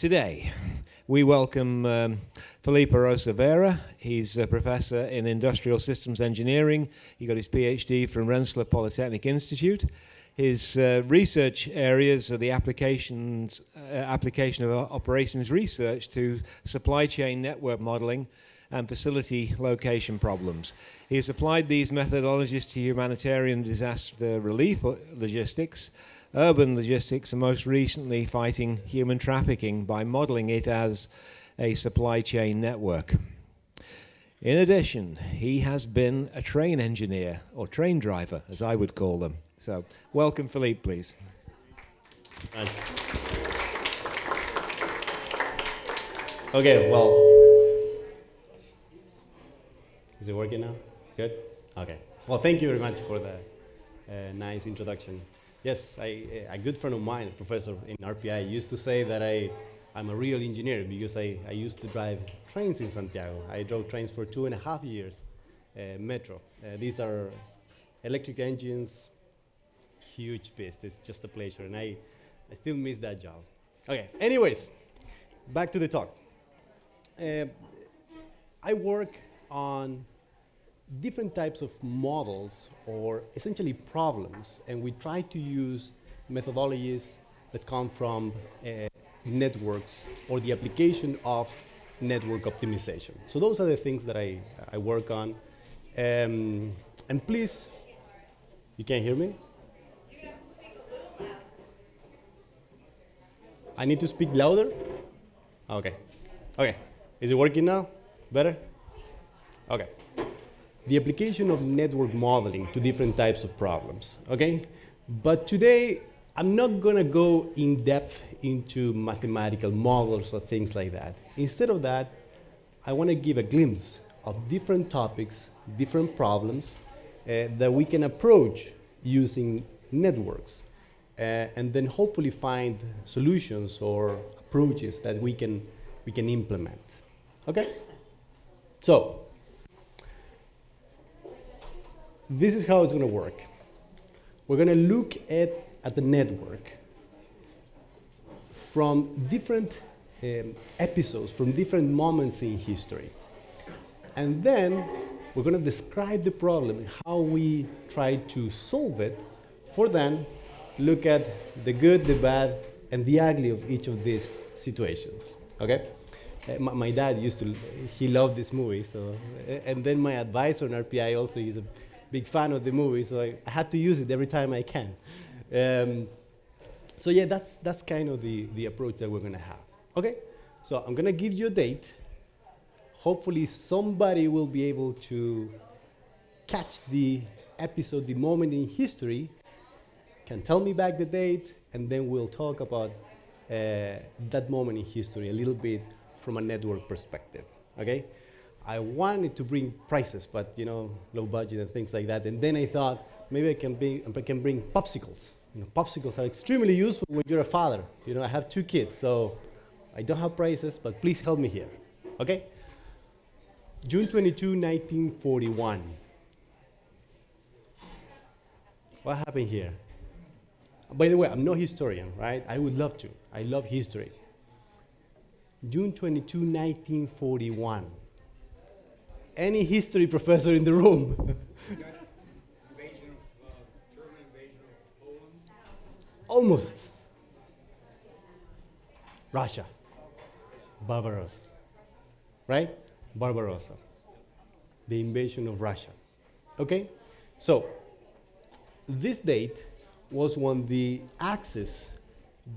Today, we welcome Felipe Aros-Vera. He's a professor in industrial systems engineering. He got his PhD from Rensselaer Polytechnic Institute. His research areas are the application of operations research to supply chain network modeling and facility location problems. He has applied these methodologies to humanitarian disaster relief logistics, urban logistics, and most recently fighting human trafficking by modeling it as a supply chain network. In addition, he has been a train engineer, or train driver, as I would call them. So, welcome, Felipe, please. Nice. Okay, well, is it working now? Good? Okay. Well, thank you very much for the nice introduction. Yes, a good friend of mine, a professor in RPI, used to say that I'm a real engineer because I used to drive trains in Santiago. I drove trains for 2.5 years, metro. These are electric engines, huge beast. It's just a pleasure, and I still miss that job. Okay, anyways, back to the talk. I work on different types of models or essentially problems, and we try to use methodologies that come from networks or the application of network optimization. So those are the things that I work on. And please, you can't hear me? You have to speak a little louder. I need to speak louder? Okay. Okay. Is it working now? Better? Okay. The application of network modeling to different types of problems, okay? But today, I'm not gonna go in depth into mathematical models or things like that. Instead of that, I wanna give a glimpse of different topics, different problems that we can approach using networks, and then hopefully find solutions or approaches that we can implement, okay? So, this is how it's going to work. We're going to look at the network from different episodes, from different moments in history. And then we're going to describe the problem and how we try to solve it, for then look at the good, the bad, and the ugly of each of these situations, okay? My dad he loved this movie, so, and then my advisor on RPI also, he's a big fan of the movie, so I had to use it every time I can. So yeah, that's kind of the approach that we're gonna have. Okay, so I'm gonna give you a date. Hopefully somebody will be able to catch the episode, the moment in history, can tell me back the date, and then we'll talk about that moment in history a little bit from a network perspective, okay? I wanted to bring prices, but low budget and things like that. And then I thought maybe I can bring popsicles. Popsicles are extremely useful when you're a father. I have 2 kids, so I don't have prices, but please help me here. Okay? June 22, 1941. What happened here? By the way, I'm no historian, right? I would love to. I love history. June 22, 1941. Any history professor in the room? German invasion of Poland? Almost. Russia. Barbarossa. Right? Barbarossa. The invasion of Russia. Okay? So, this date was when the Axis,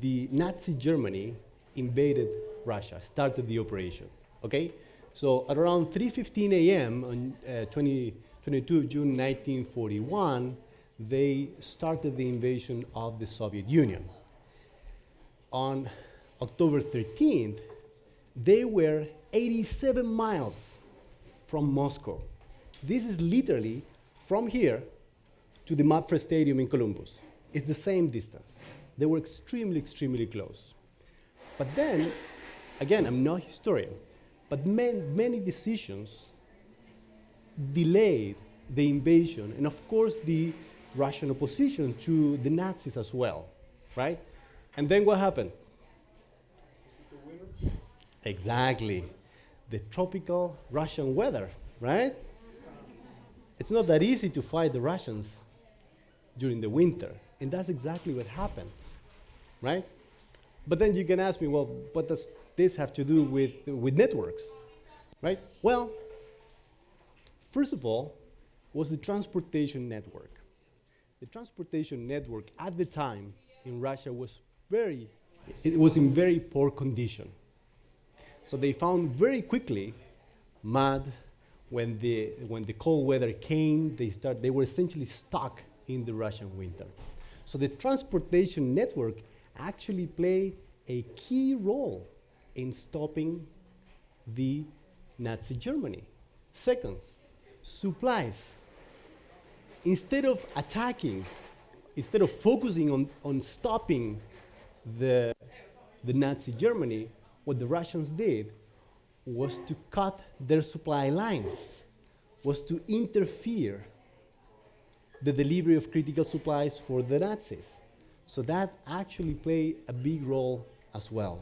the Nazi Germany, invaded Russia, started the operation. Okay? So at around 3:15 a.m. on 22 June 1941, they started the invasion of the Soviet Union. On October 13th, they were 87 miles from Moscow. This is literally from here to the Mapfre Stadium in Columbus. It's the same distance. They were extremely, extremely close. But then, again, I'm not a historian, but many decisions delayed the invasion, and of course the Russian opposition to the Nazis as well, right? And then what happened? The winner Exactly. The tropical Russian weather, right? It's not that easy to fight the Russians during the winter. And that's exactly what happened, right? But then you can ask me, well, what does this have to do with networks, right? Well, first of all, was the transportation network. The transportation network at the time in Russia was in very poor condition. So they found very quickly mud. When the cold weather came, they were essentially stuck in the Russian winter. So the transportation network actually played a key role in stopping the Nazi Germany. Second, supplies. Instead of focusing on stopping the Nazi Germany, what the Russians did was to cut their supply lines, was to interfere the delivery of critical supplies for the Nazis. So that actually played a big role as well.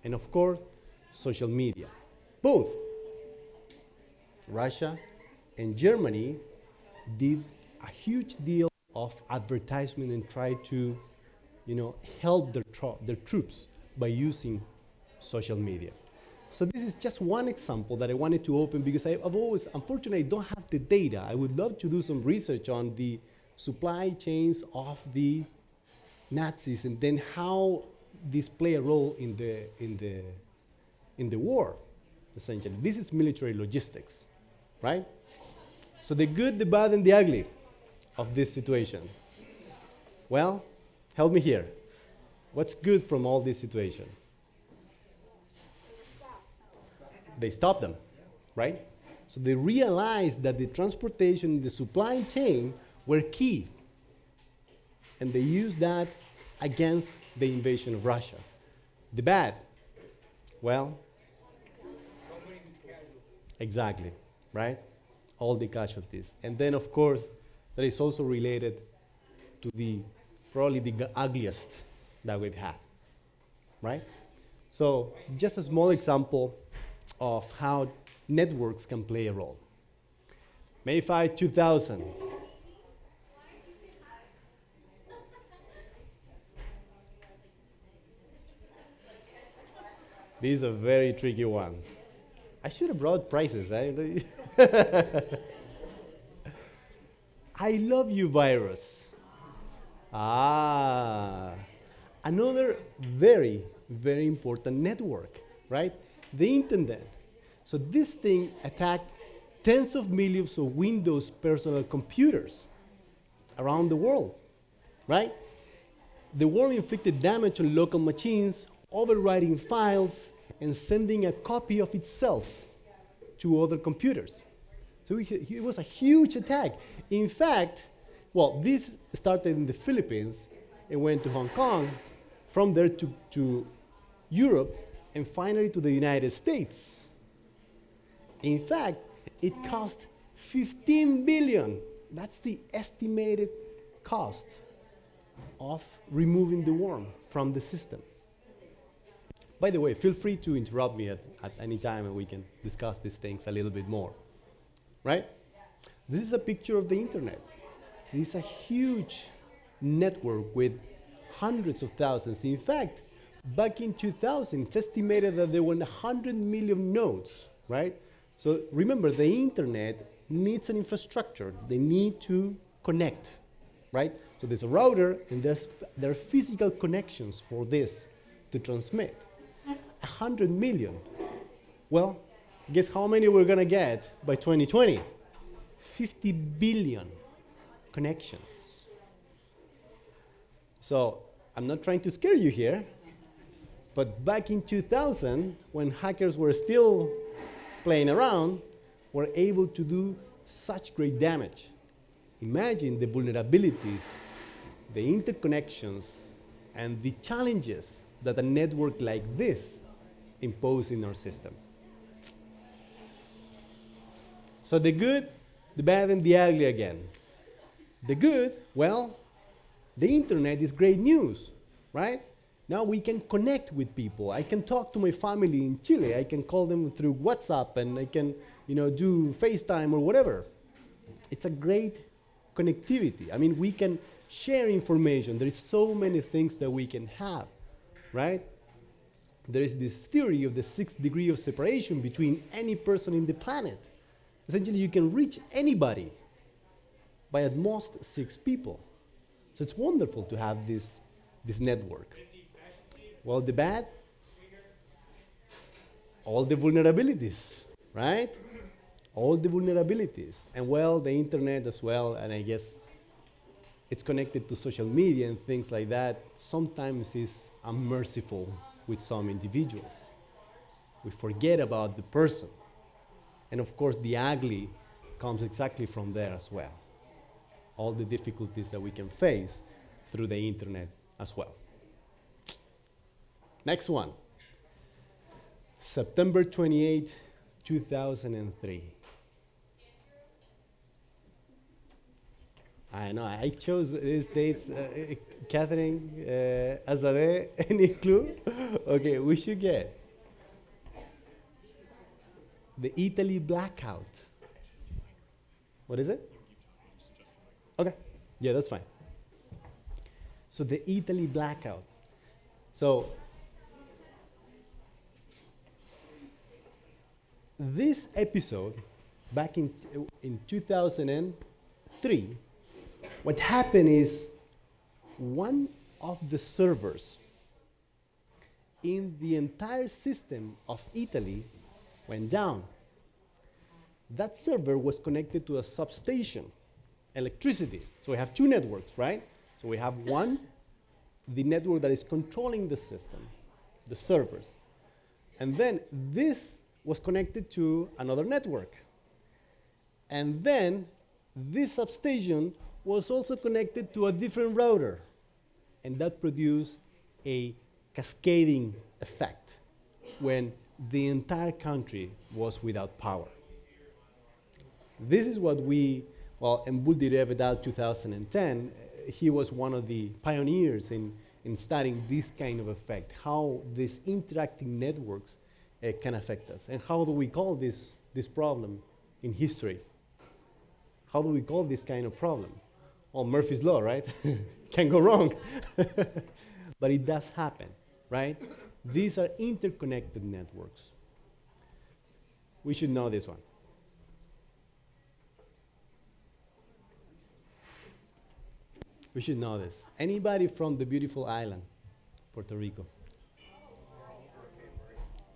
And of course, social media. Both Russia and Germany did a huge deal of advertisement and tried to, help their troops by using social media. So this is just one example that I wanted to open because unfortunately, I don't have the data. I would love to do some research on the supply chains of the Nazis and then how this play a role in the war, essentially. This is military logistics, right? So the good, the bad, and the ugly of this situation. Well, help me here. What's good from all this situation? They stopped them, right? So they realized that the transportation and the supply chain were key. And they used that against the invasion of Russia. The bad, well, exactly, right? All the casualties. And then, of course, that is also related to probably the ugliest that we've had, right? So just a small example of how networks can play a role. May 5, 2000. This is a very tricky one. I should have brought prizes. I love you virus. Another very, very important network, right? The internet. So this thing attacked tens of millions of Windows personal computers around the world, right? The worm inflicted damage on local machines, overwriting files, and sending a copy of itself to other computers. So it was a huge attack. In fact, this started in the Philippines and went to Hong Kong, from there to Europe, and finally to the United States. In fact, it cost 15 billion. That's the estimated cost of removing the worm from the system. By the way, feel free to interrupt me at any time and we can discuss these things a little bit more, right? This is a picture of the internet. This is a huge network with hundreds of thousands. In fact, back in 2000, it's estimated that there were 100 million nodes, right? So remember, the internet needs an infrastructure. They need to connect, right? So there's a router, and there are physical connections for this to transmit. 100 million. Well, guess how many we're going to get by 2020? 50 billion connections. So I'm not trying to scare you here, but back in 2000, when hackers were still playing around, were able to do such great damage. Imagine the vulnerabilities, the interconnections, and the challenges that a network like this imposes in our system. So the good, the bad, and the ugly again. The good, well, the internet is great news, right? Now we can connect with people. I can talk to my family in Chile. I can call them through WhatsApp, and I can, do FaceTime or whatever. It's a great connectivity. I mean, we can share information. There is so many things that we can have, right? There is this theory of the 6th degree of separation between any person in the planet. Essentially, you can reach anybody by at most 6 people. So it's wonderful to have this network. Well, the bad, all the vulnerabilities, right? All the vulnerabilities. And well, the internet as well, and I guess it's connected to social media and things like that, sometimes is unmerciful with some individuals. We forget about the person. And of course, the ugly comes exactly from there as well. All the difficulties that we can face through the internet as well. Next one. September 28, 2003. I know, I chose these dates. Catherine, Azadeh, any clue? Okay, we should get the Eataly Black Out. What is it? Okay, yeah, that's fine. So the Eataly Black Out. So this episode, back in 2003, what happened is one of the servers in the entire system of Italy went down. That server was connected to a substation, electricity. So we have 2 networks, right? So we have one, the network that is controlling the system, the servers. And then this was connected to another network. And then this substation was also connected to a different router. And that produced a cascading effect when the entire country was without power. This is what and Buldirev et al. 2010, he was one of the pioneers in studying this kind of effect, how these interacting networks can affect us. And how do we call this problem in history? How do we call this kind of problem? Well, Murphy's Law, right? Can't go wrong. But it does happen, right? These are interconnected networks. We should know this one. We should know this. Anybody from the beautiful island, Puerto Rico?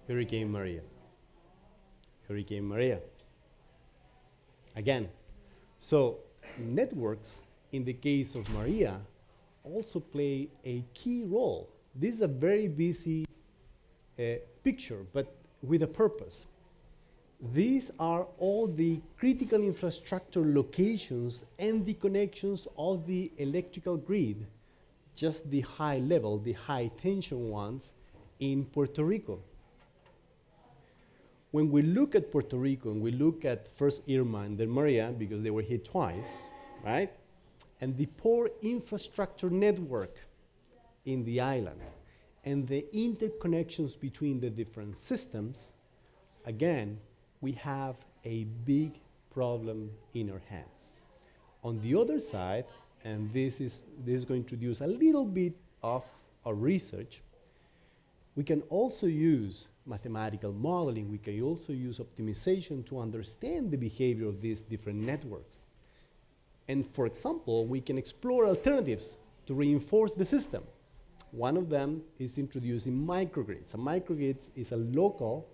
Hurricane Maria. Hurricane Maria. Again, so networks, in the case of Maria, also play a key role. This is a very busy picture, but with a purpose. These are all the critical infrastructure locations and the connections of the electrical grid, just the high level, the high tension ones in Puerto Rico. When we look at Puerto Rico and we look at first Irma and then Maria, because they were hit twice, right? And the poor infrastructure network in the island and the interconnections between the different systems, again, we have a big problem in our hands. On the other side, and this is going to introduce a little bit of our research, we can also use mathematical modeling. We can also use optimization to understand the behavior of these different networks. And for example, we can explore alternatives to reinforce the system. One of them is introducing microgrids. A microgrid is a local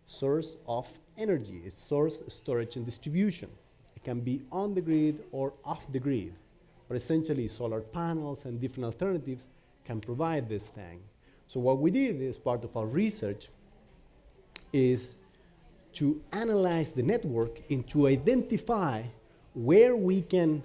source of energy. It's source, storage, and distribution. It can be on the grid or off the grid. But essentially, solar panels and different alternatives can provide this thing. So what we did as part of our research is to analyze the network and to identify where we can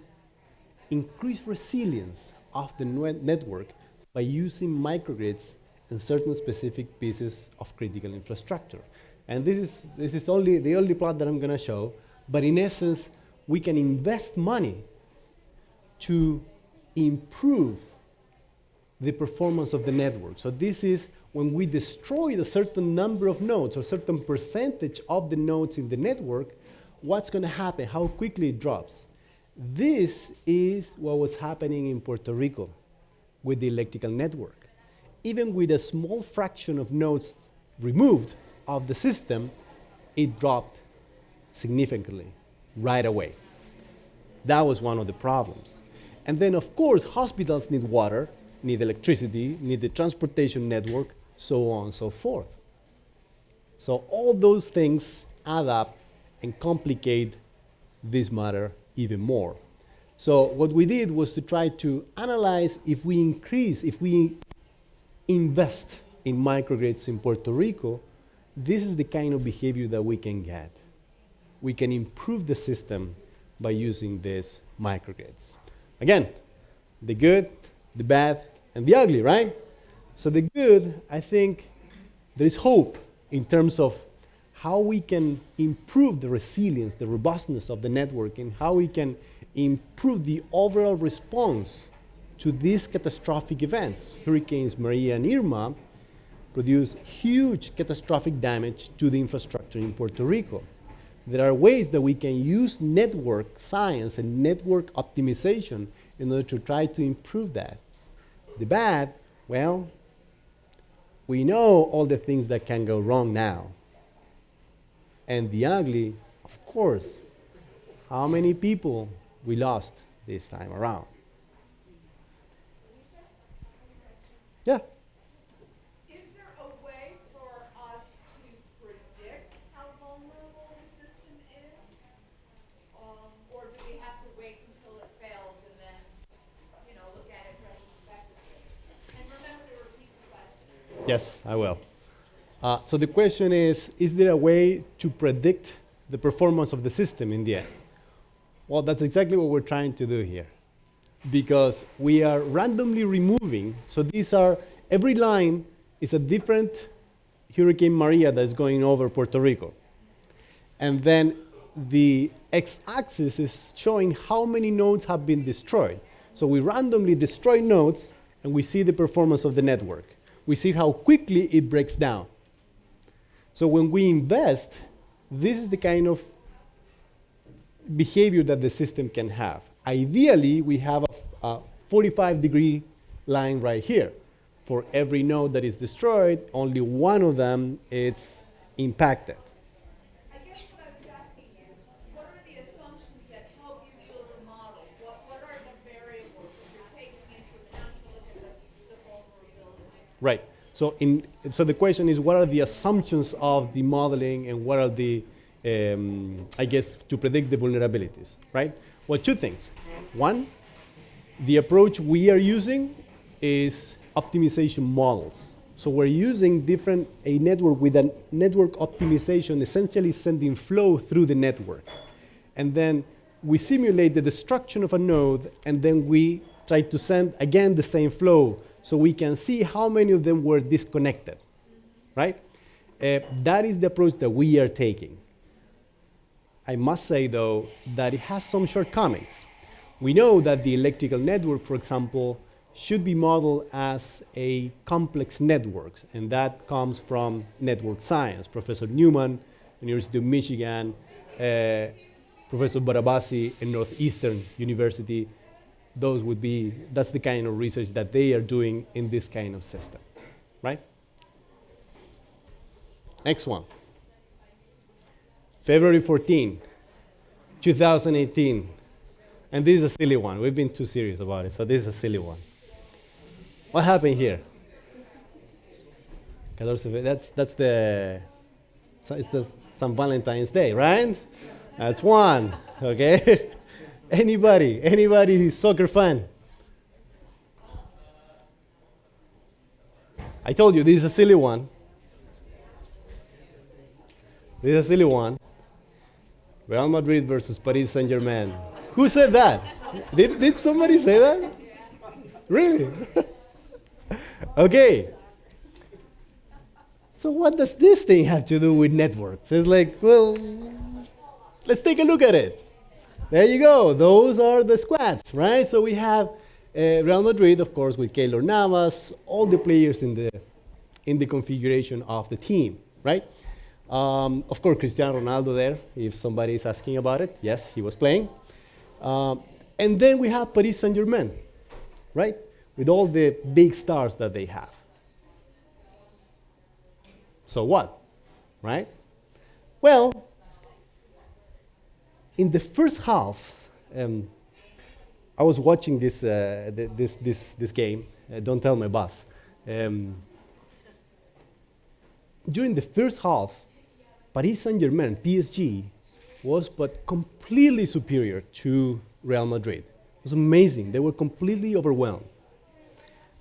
increase resilience of the network by using microgrids and certain specific pieces of critical infrastructure. And this is only the only plot that I'm going to show, but in essence, we can invest money to improve the performance of the network. So this is when we destroy a certain number of nodes or certain percentage of the nodes in the network, what's going to happen, how quickly it drops. This is what was happening in Puerto Rico with the electrical network. Even with a small fraction of nodes removed of the system, it dropped significantly right away. That was one of the problems. And then, of course, hospitals need water, need electricity, need the transportation network, so on and so forth. So all those things add up and complicate this matter even more. So what we did was to try to analyze if we invest in microgrids in Puerto Rico, this is the kind of behavior that we can get. We can improve the system by using these microgrids. Again, the good, the bad, and the ugly, right? So the good, I think there is hope in terms of how we can improve the resilience, the robustness of the network, and how we can improve the overall response to these catastrophic events. Hurricanes Maria and Irma produced huge catastrophic damage to the infrastructure in Puerto Rico. There are ways that we can use network science and network optimization in order to try to improve that. The bad, well, we know all the things that can go wrong now. And the ugly, of course, how many people we lost this time around. Yeah. Is there a way for us to predict how vulnerable the system is? Or do we have to wait until it fails and then, look at it retrospectively? And remember to repeat the question. Yes, I will. So the question is there a way to predict the performance of the system in the end? Well, that's exactly what we're trying to do here. Because we are randomly removing, so every line is a different Hurricane Maria that's going over Puerto Rico. And then the x-axis is showing how many nodes have been destroyed. So we randomly destroy nodes, and we see the performance of the network. We see how quickly it breaks down. So when we invest, this is the kind of behavior that the system can have. Ideally, we have a 45-degree line right here. For every node that is destroyed, only one of them is impacted. I guess what I was asking is, what are the assumptions that help you build a model? What are the variables that you're taking into account to look at the vulnerability? Right. So the question is, what are the assumptions of the modeling, and what are the, to predict the vulnerabilities, right? Well, two things. One, the approach we are using is optimization models. So we're using a network with a network optimization, essentially sending flow through the network. And then we simulate the destruction of a node, and then we try to send, again, the same flow, so we can see how many of them were disconnected, right? That is the approach that we are taking. I must say, though, that it has some shortcomings. We know that the electrical network, for example, should be modeled as a complex network, and that comes from network science. Professor Newman, University of Michigan, Professor Barabasi in Northeastern University, that's the kind of research that they are doing in this kind of system, right? Next one. February 14, 2018. And this is a silly one. We've been too serious about it, so this is a silly one. What happened here? It's the St. Valentine's Day, right? That's one, okay? Anybody soccer fan? I told you, this is a silly one. This is a silly one. Real Madrid versus Paris Saint-Germain. Who said that? Did somebody say that? Really? Okay. So what does this thing have to do with networks? It's like, well, let's take a look at it. There you go. Those are the squads, right? So we have Real Madrid, of course, with Keylor Navas, all the players in the configuration of the team, right? Of course, Cristiano Ronaldo there, if somebody is asking about it. Yes, he was playing. And then we have Paris Saint-Germain, right? With all the big stars that they have. So what, right? Well, in the first half, I was watching this game. Don't tell my boss. During the first half, Paris Saint-Germain, PSG, was but completely superior to Real Madrid. It was amazing. They were completely overwhelmed.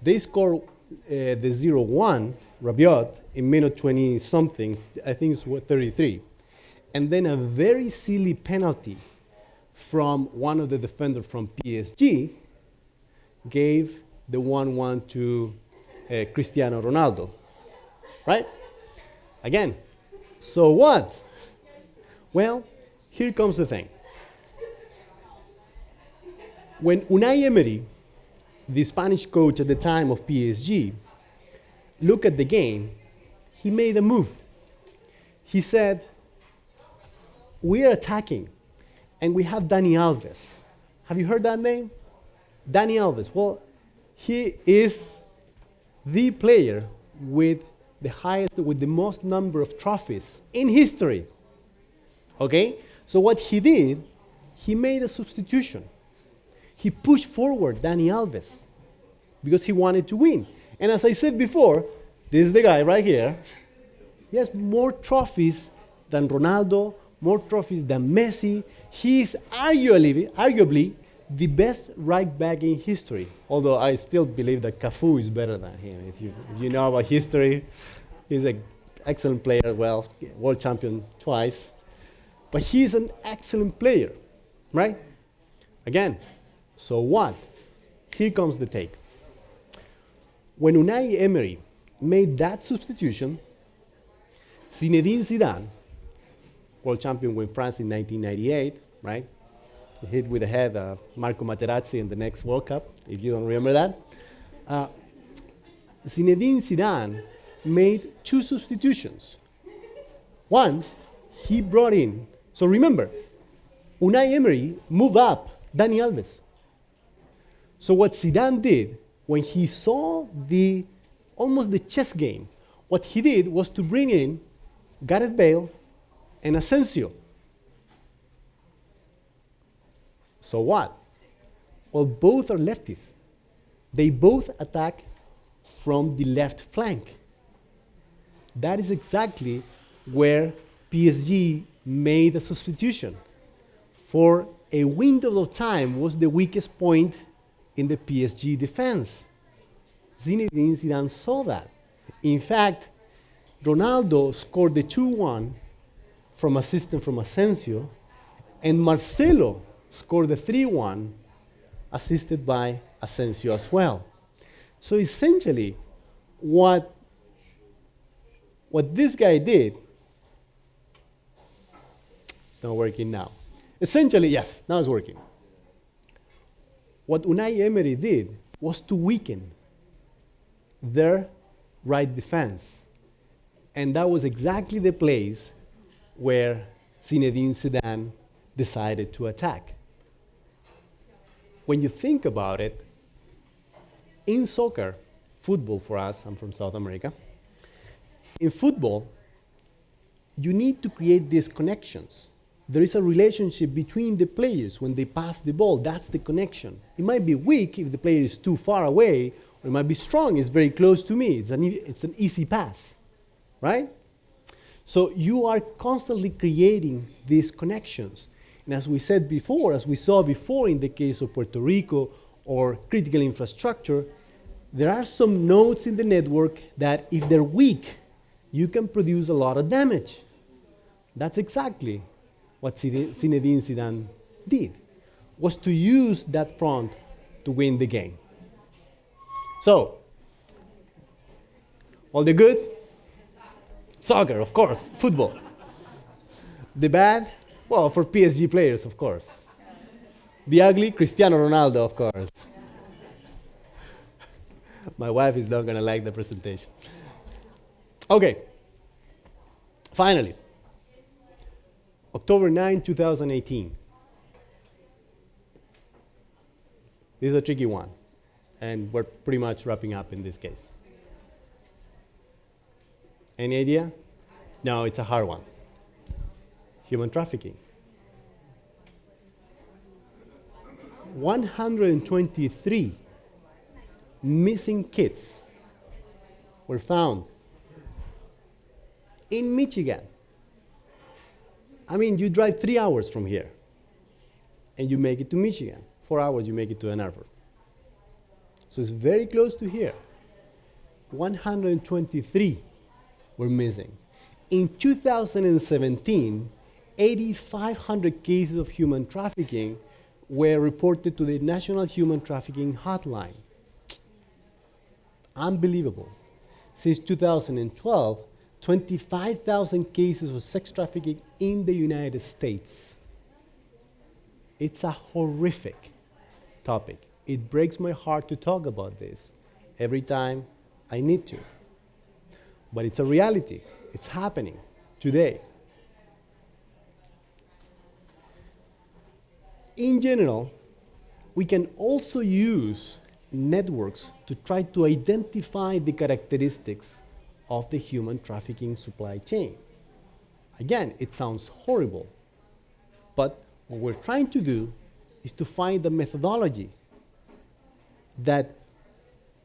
They scored the 0-1, Rabiot, in minute 20-something, I think it's 33. And then a very silly penalty from one of the defenders from PSG gave the 1-1 to Cristiano Ronaldo, right? Again, so what? Well, here comes the thing. When Unai Emery, the Spanish coach at the time of PSG, looked at the game, he made a move. He said, we are attacking, and we have Dani Alves. Have you heard that name? Dani Alves. Well, he is the player with the highest, with the most number of trophies in history. Okay? So what he did, he made a substitution. He pushed forward Dani Alves because he wanted to win. And as I said before, this is the guy right here. He has more trophies than Ronaldo, more trophies than Messi. He is arguably the best right back in history. Although I still believe that Cafu is better than him. If you know about history, he's an excellent player, well, world champion twice. But he's an excellent player, right? Again, so what? Here comes the take. When Unai Emery made that substitution, Zinedine Zidane, world champion with France in 1998, right? He hit with the head Marco Materazzi in the next World Cup, if you don't remember that. Zinedine Zidane made two substitutions. One, he brought in, so remember, Unai Emery moved up Dani Alves. So what Zidane did, when he saw almost the chess game, what he did was to bring in Gareth Bale and Asensio. So what? Well, both are lefties. They both attack from the left flank. That is exactly where PSG made a substitution. For a window of time was the weakest point in the PSG defense. Zinedine Zidane saw that. In fact, Ronaldo scored the 2-1 from assistance from Asensio, and Marcelo scored the 3-1 assisted by Asensio as well. So essentially, what this guy did, it's not working now. Essentially, yes, now it's working. What Unai Emery did was to weaken their right defense. And that was exactly the place where Zinedine Zidane decided to attack. When you think about it, in soccer, football for us, I'm from South America, in football, you need to create these connections. There is a relationship between the players when they pass the ball. That's the connection. It might be weak if the player is too far away, or it might be strong, it's very close to me. It's an easy pass, right? So you are constantly creating these connections. And as we said before, as we saw before in the case of Puerto Rico or critical infrastructure, there are some nodes in the network that if they're weak, you can produce a lot of damage. That's exactly what Zinedine Zidane did, was to use that front to win the game. So, all the good? Soccer, of course, football. The bad? Well, for PSG players, of course. The ugly? Cristiano Ronaldo, of course. My wife is not going to like the presentation. Okay. Finally, October 9, 2018. This is a tricky one, and we're pretty much wrapping up in this case. Any idea? No, it's a hard one. Human trafficking. 123 missing kids were found in Michigan. I mean, you drive 3 hours from here, and you make it to Michigan. 4 hours, you make it to Ann Arbor. So it's very close to here. 123 were missing. In 2017, 8,500 cases of human trafficking were reported to the National Human Trafficking Hotline. Unbelievable. Since 2012, 25,000 cases of sex trafficking in the United States. It's a horrific topic. It breaks my heart to talk about this every time I need to. But it's a reality. It's happening today. In general, we can also use networks to try to identify the characteristics of the human trafficking supply chain. Again, it sounds horrible, but what we're trying to do is to find a methodology that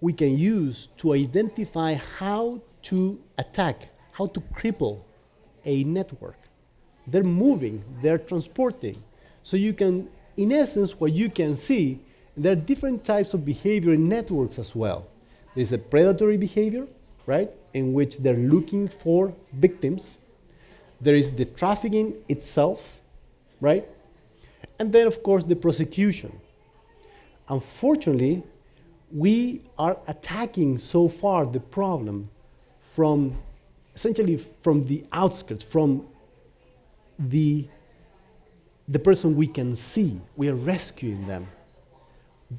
we can use to identify how to attack, how to cripple a network. They're moving, they're transporting. So you can, in essence, what you can see, there are different types of behavior in networks as well. There's a predatory behavior, right, in which they're looking for victims. There is the trafficking itself, right? And then, of course, the prosecution. Unfortunately, we are attacking so far the problem from essentially from the outskirts, from the person we can see. We are rescuing them.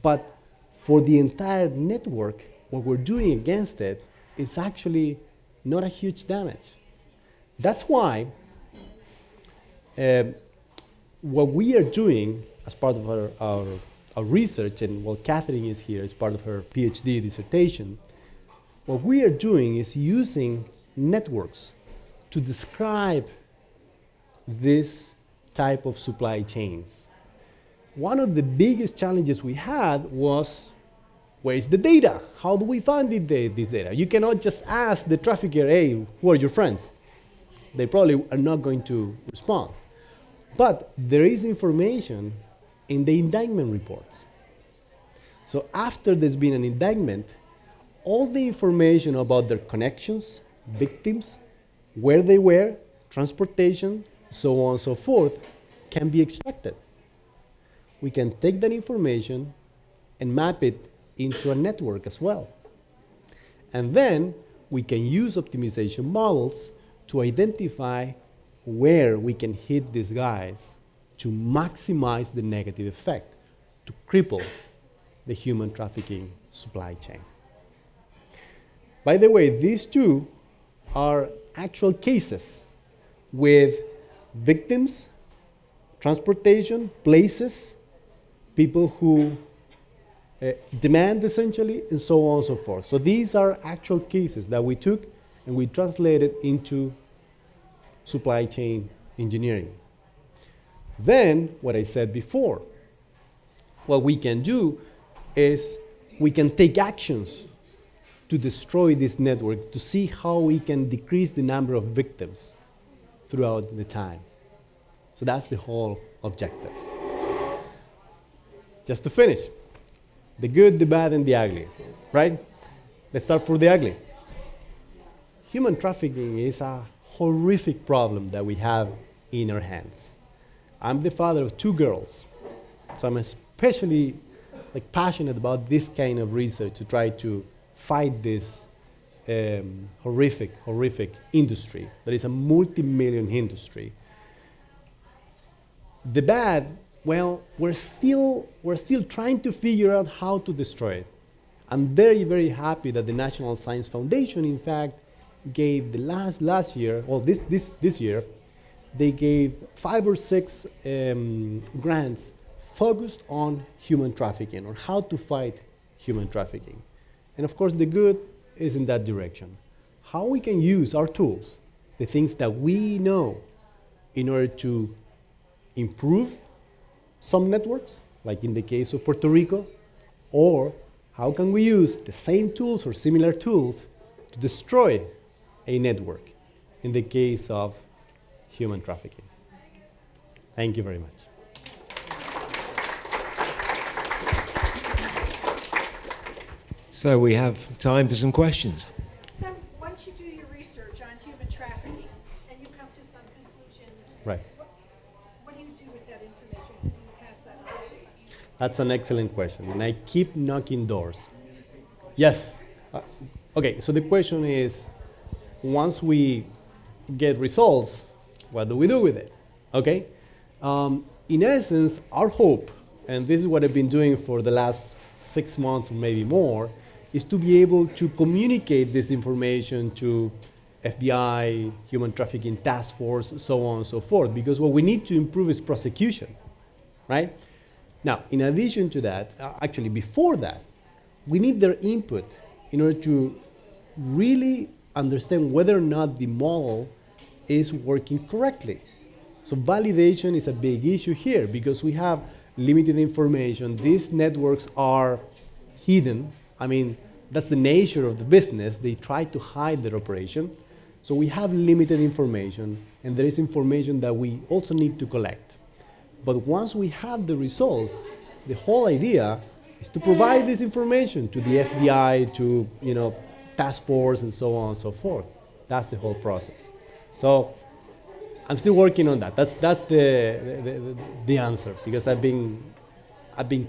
But for the entire network, what we're doing against it is actually not a huge damage. That's why what we are doing as part of our research, and while Catherine is here as part of her PhD dissertation, what we are doing is using networks to describe this type of supply chains. One of the biggest challenges we had was, where is the data? How do we find this data? You cannot just ask the trafficker, hey, who are your friends? They probably are not going to respond. But there is information in the indictment reports. So after there's been an indictment, all the information about their connections, victims, where they were, transportation, so on and so forth, can be extracted. We can take that information and map it into a network as well. And then we can use optimization models to identify where we can hit these guys to maximize the negative effect, to cripple the human trafficking supply chain. By the way, these two are actual cases with victims, transportation, places, people who demand essentially, and so on and so forth. So these are actual cases that we took and we translated into supply chain engineering. Then, what I said before, what we can do is we can take actions to destroy this network to see how we can decrease the number of victims throughout the time. So that's the whole objective. Just to finish, the good, the bad, and the ugly, right? Let's start for the ugly. Human trafficking is a horrific problem that we have in our hands. I'm the father of 2 girls, so I'm especially passionate about this kind of research to try to fight this horrific industry that is a multi-million industry. The bad, well, we're still trying to figure out how to destroy it. I'm very, very happy that the National Science Foundation, in fact, gave the last year, well, this year, they gave 5 or 6 grants focused on human trafficking, or how to fight human trafficking. And of course, the good is in that direction. How we can use our tools, the things that we know, in order to improve some networks, like in the case of Puerto Rico, or how can we use the same tools or similar tools to destroy a network, in the case of human trafficking. Thank you very much. So we have time for some questions. So once you do your research on human trafficking and you come to some conclusions, Right. what do you do with that information? Who do you pass that on to? That's an excellent question, and I keep knocking doors. Yes. Okay, so the question is, once we get results, what do we do with it? Okay? In essence, our hope, and this is what I've been doing for the last 6 months or maybe more, is to be able to communicate this information to FBI, Human Trafficking Task Force, so on and so forth, because what we need to improve is prosecution, right? Now, in addition to that, actually before that, we need their input in order to really understand whether or not the model is working correctly. So validation is a big issue here because we have limited information. These networks are hidden. I mean, that's the nature of the business. They try to hide their operation. So we have limited information, and there is information that we also need to collect. But once we have the results, the whole idea is to provide this information to the FBI, to task force, and so on and so forth. That's the whole process. So I'm still working on that. That's the answer, because I've been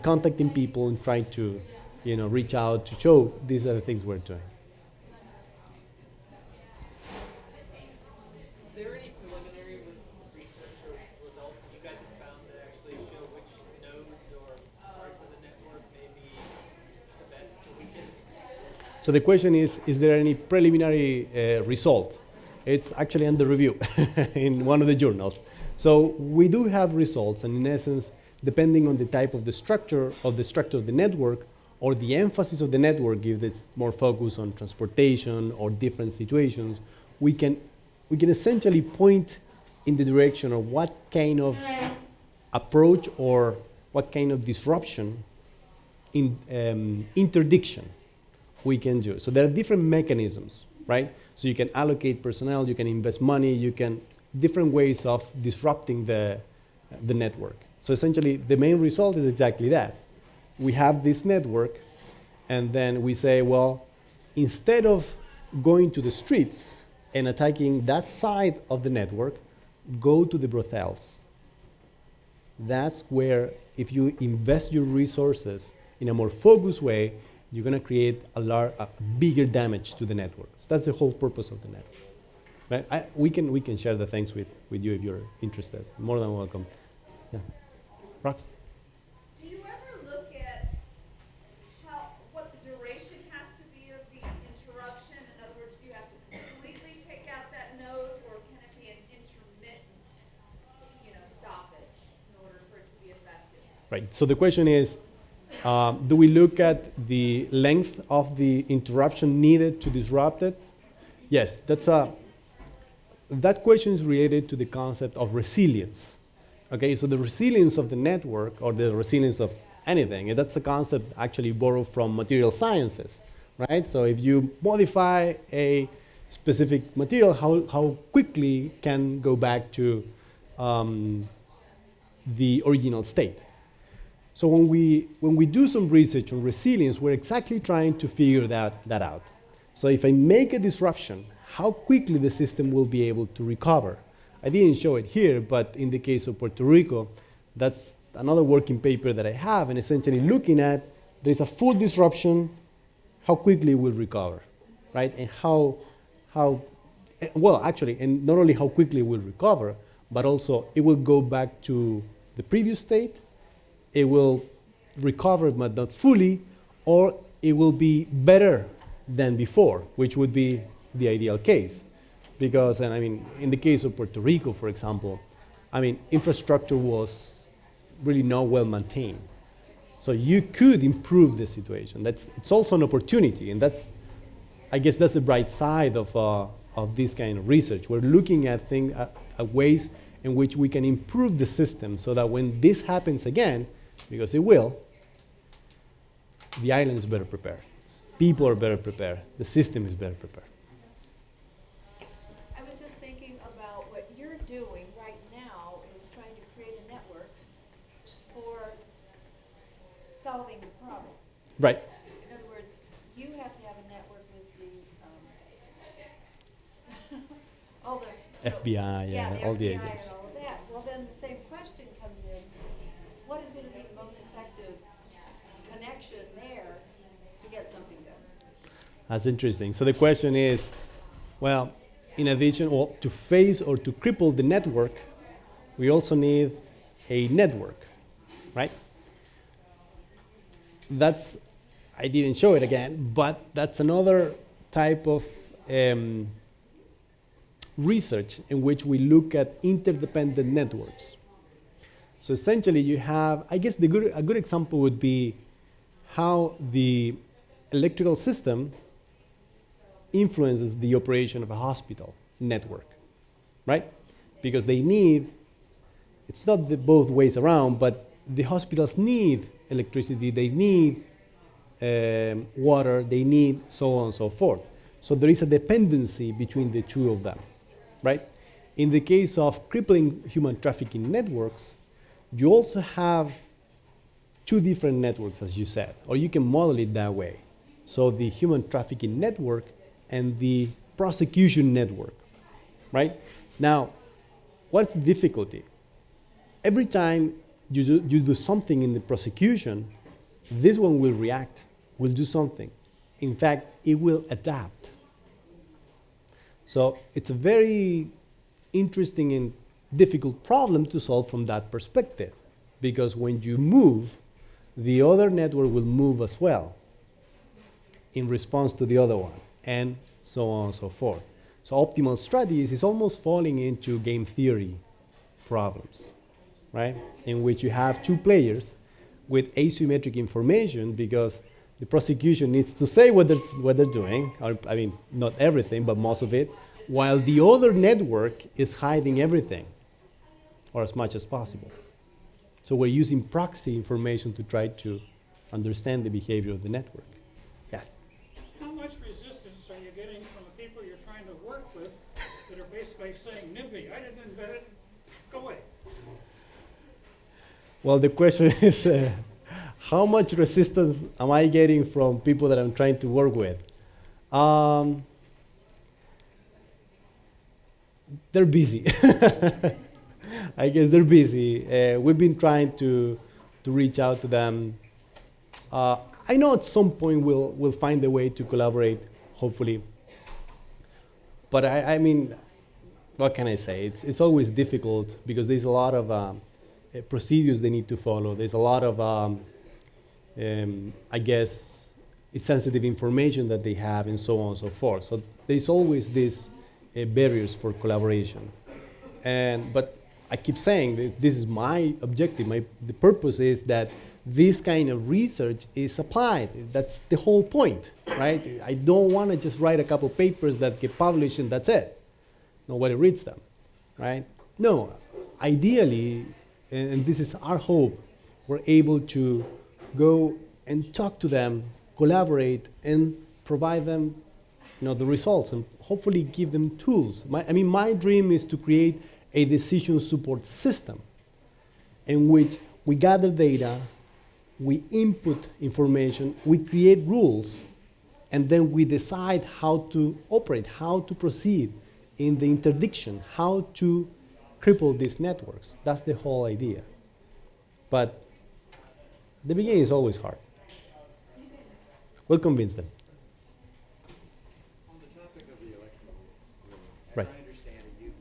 contacting people and trying to reach out to show these are the things we're doing. Is there any preliminary research or results that you guys have found that actually show which nodes or parts of the network may be the best to weaken? So the question is there any preliminary result? It's actually under review in one of the journals. So we do have results, and in essence, depending on the type of the structure of the network, or the emphasis of the network, if it's more focused on transportation or different situations, we can essentially point in the direction of what kind of approach or what kind of disruption in interdiction we can do. So there are different mechanisms, right? So you can allocate personnel, you can invest money, different ways of disrupting the network. So essentially, the main result is exactly that. We have this network, and then we say, well, instead of going to the streets and attacking that side of the network, go to the brothels. That's where, if you invest your resources in a more focused way, you're going to create a bigger damage to the network. So that's the whole purpose of the network. Right? We can share the things with you if you're interested. More than welcome. Yeah. Rox? Do you ever look at what the duration has to be of the interruption? In other words, do you have to completely take out that node, or can it be an intermittent, stoppage in order for it to be effective? Right. So the question is, do we look at the length of the interruption needed to disrupt it? Yes, that question is related to the concept of resilience. Okay, so the resilience of the network, or the resilience of anything, and that's a concept actually borrowed from material sciences, right? So if you modify a specific material, how quickly can go back to the original state. So when we do some research on resilience, we're exactly trying to figure that out. So if I make a disruption, how quickly the system will be able to recover. I didn't show it here, but in the case of Puerto Rico, that's another working paper that I have, and essentially looking at, there's a full disruption, how quickly it will recover, right? And and not only how quickly it will recover, but also it will go back to the previous state, it will recover but not fully, or it will be better than before, which would be the ideal case. Because, and I mean, in the case of Puerto Rico, for example, I mean, infrastructure was really not well maintained. So you could improve the situation. It's also an opportunity, and I guess that's the bright side of this kind of research. We're looking at ways in which we can improve the system so that when this happens again, because it will, the island is better prepared. People are better prepared. The system is better prepared. I was just thinking about what you're doing right now is trying to create a network for solving the problem. Right. In other words, you have to have a network with the, all the FBI, yeah, all the FBI agents. and all of that. Well, then the same question comes in, what is going to be the most effective connection there to get something done? That's interesting. So the question is, well, in addition, well, to phase or to cripple the network, we also need a network, right? I didn't show it again, but that's another type of research in which we look at interdependent networks. So essentially you have, I guess a good example would be how the electrical system influences the operation of a hospital network, right? Because they need, it's not both ways around, but the hospitals need electricity, they need water, they need so on and so forth. So there is a dependency between the two of them, right? In the case of crippling human trafficking networks, you also have two different networks, as you said, or you can model it that way. So the human trafficking network and the prosecution network, right? Now, what's the difficulty? Every time you do something in the prosecution, this one will react, will do something. In fact, it will adapt. So it's a very interesting and difficult problem to solve from that perspective, because when you move, the other network will move as well in response to the other one, and so on and so forth. So optimal strategies is almost falling into game theory problems, right? In which you have two players with asymmetric information, because the prosecution needs to say what they're doing, or, I mean, not everything, but most of it, while the other network is hiding everything, or as much as possible. So we're using proxy information to try to understand the behavior of the network. Yes? How much resistance are you getting from the people you're trying to work with that are basically saying, NIMBY, I didn't invent it, go away? Well, the question is, how much resistance am I getting from people that I'm trying to work with? They're busy. I guess they're busy. We've been trying to reach out to them. I know at some point we'll find a way to collaborate, hopefully. But I mean, what can I say? It's always difficult because there's a lot of procedures they need to follow. There's a lot of, I guess, it's sensitive information that they have and so on and so forth. So there's always these barriers for collaboration. But I keep saying that this is my objective. The purpose is that this kind of research is applied. That's the whole point, right? I don't want to just write a couple papers that get published and that's it. Nobody reads them, right? No, ideally, and this is our hope, we're able to go and talk to them, collaborate, and provide them, the results, and hopefully give them tools. My dream is to create a decision support system in which we gather data, we input information, we create rules, and then we decide how to operate, how to proceed in the interdiction, how to cripple these networks. That's the whole idea. But the beginning is always hard. We'll convince them. On the topic of the electrical grid, Right. as I understand it, you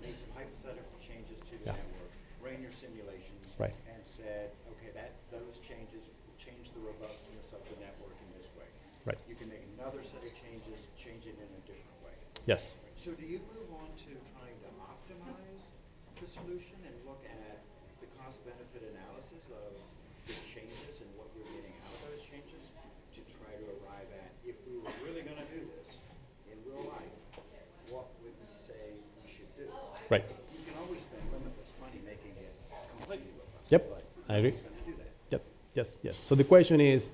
made some hypothetical changes to the Yeah. network, ran your simulations, Right. and said, okay, those changes will change the robustness of the network in this Yes. So do you move on to trying to optimize the solution and look at the cost-benefit analysis of the changes and what you're getting out of those changes to try to arrive at, if we were really going to do this in real life, what would we say we should do? Right. You can always spend limitless money making it completely robust. Yep, but I agree. who's going to do that? Yep. Yes. Yes. So the question is,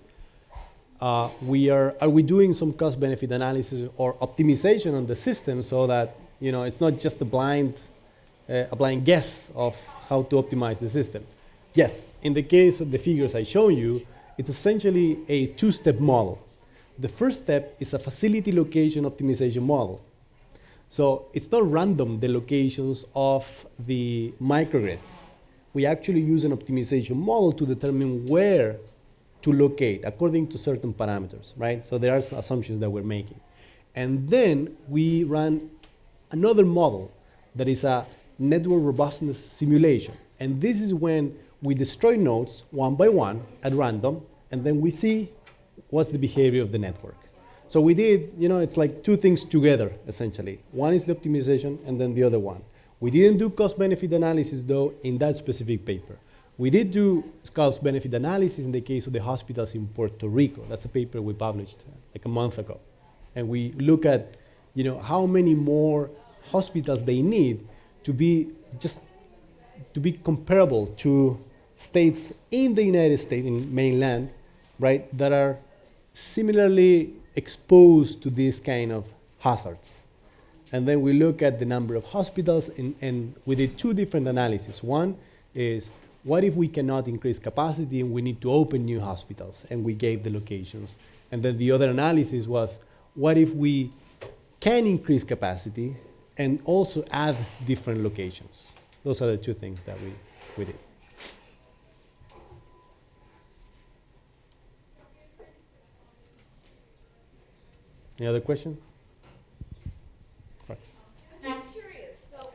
are we doing some cost benefit analysis or optimization on the system so that it's not just a blind guess of how to optimize the system? Yes. In the case of the figures I show you, it's essentially a two-step model. The first step is a facility location optimization model. So it's not random, the locations of the microgrids. We actually use an optimization model to determine where to locate according to certain parameters, right? So there are assumptions that we're making. And then we run another model that is a network robustness simulation. And this is when we destroy nodes one by one at random, and then we see what's the behavior of the network. So we did, it's like two things together, essentially. One is the optimization, and then the other one. We didn't do cost-benefit analysis, though, in that specific paper. We did do cost-benefit analysis in the case of the hospitals in Puerto Rico. That's a paper we published like a month ago. And we look at, how many more hospitals they need to be comparable to states in the United States, in mainland, right, that are similarly exposed to these kind of hazards. And then we look at the number of hospitals, and we did two different analyses. One is, what if we cannot increase capacity and we need to open new hospitals? And we gave the locations. And then the other analysis was, what if we can increase capacity and also add different locations? Those are the two things that we did. Any other question? Right. I'm just curious, so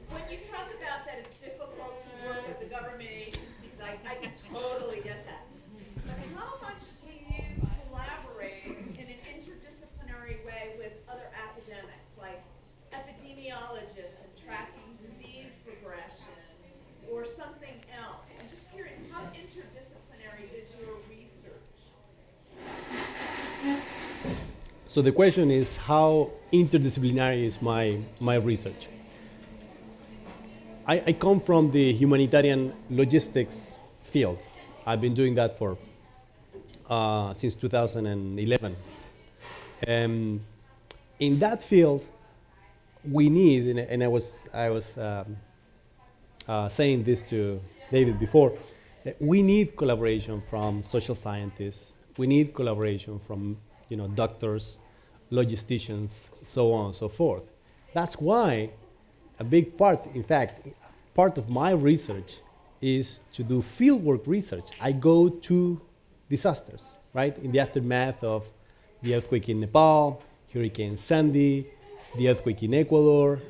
when you talk about that it's difficult to work with the government agencies, I can totally get that. But how much do you collaborate in an interdisciplinary way with other academics, like epidemiologists and tracking disease progression, or something else? I'm just curious, how interdisciplinary is your research? So the question is, how interdisciplinary is my research? I come from the humanitarian logistics field. I've been doing that for since 2011. In that field, we need, and I was saying this to David before, we need collaboration from social scientists. We need collaboration from doctors, logisticians, so on and so forth. That's why a big part, in fact, part of my research is to do fieldwork research. I go to disasters, right? In the aftermath of the earthquake in Nepal, Hurricane Sandy, the earthquake in Ecuador,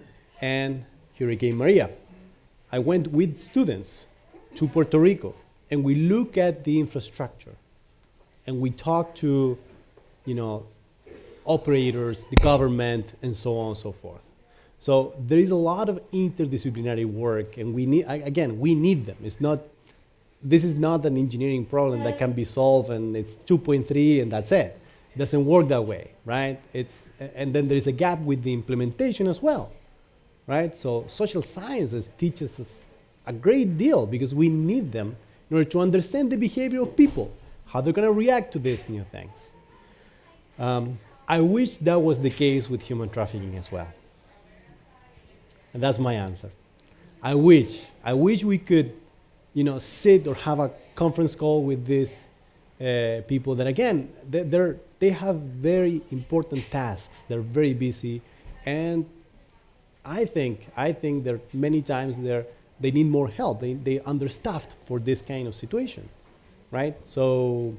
and Hurricane Maria. I went with students to Puerto Rico, and we look at the infrastructure, and we talk to operators, the government, and so on and so forth. So there is a lot of interdisciplinary work, and we need them. This is not an engineering problem that can be solved and it's 2.3 and that's it. It doesn't work that way, right? And then there is a gap with the implementation as well, right? So social sciences teaches us a great deal because we need them in order to understand the behavior of people, how they're going to react to these new things. I wish that was the case with human trafficking as well. And that's my answer. I wish we could, sit or have a conference call with these people that, again, they have very important tasks. They're very busy, and I think that many times they need more help. They understaffed for this kind of situation, right? So,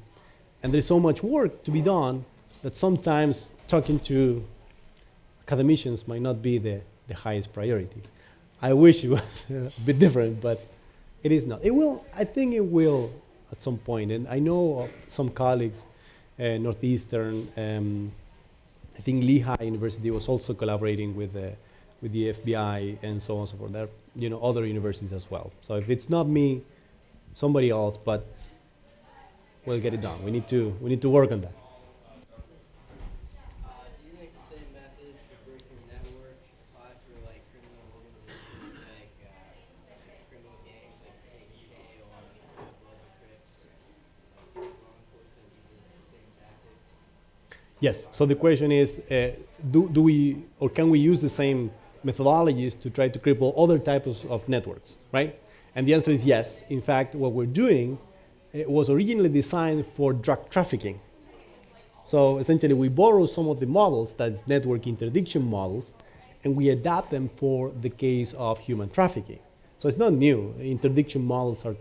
and there's so much work to be done that sometimes talking to academicians might not be the highest priority. I wish it was a bit different, but it is not. I think it will at some point. And I know of some colleagues, Northeastern, I think Lehigh University was also collaborating with the FBI and so on and so forth. There are, other universities as well. So if it's not me, somebody else, but we'll get it done. We need to work on that. Do you think the same method for breaking the network apply for like criminal organizations like criminal gangs like KKK or Bloods or Crips? Do law enforcement uses the same tactics? Yes. So the question is, do we or can we use the same methodologies to try to cripple other types of networks, right? And the answer is yes. In fact, what we're doing was originally designed for drug trafficking. So essentially, we borrow some of the models, that's network interdiction models, and we adapt them for the case of human trafficking. So it's not new. Interdiction models are,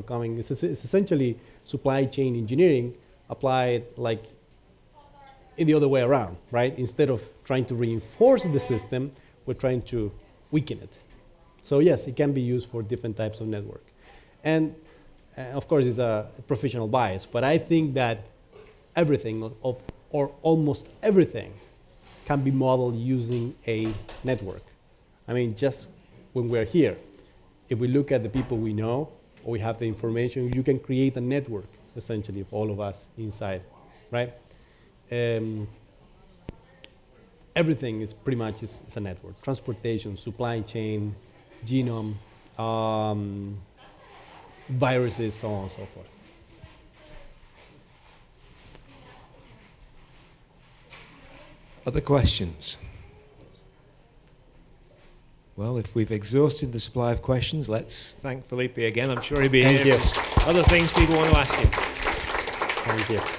coming. It's essentially supply chain engineering applied like in the other way around, right? Instead of trying to reinforce the system, we're trying to weaken it. So yes, it can be used for different types of network. And of course, it's a professional bias, but I think that everything or almost everything can be modeled using a network. I mean, just when we're here, if we look at the people we know, or we have the information, you can create a network, essentially, of all of us inside, right? Everything is pretty much is a network. Transportation, supply chain, genome, viruses, so on and so forth. Other questions? Well, if we've exhausted the supply of questions, let's thank Felipe again. I'm sure he'll be Thank here you. for other things people want to ask him. Thank you.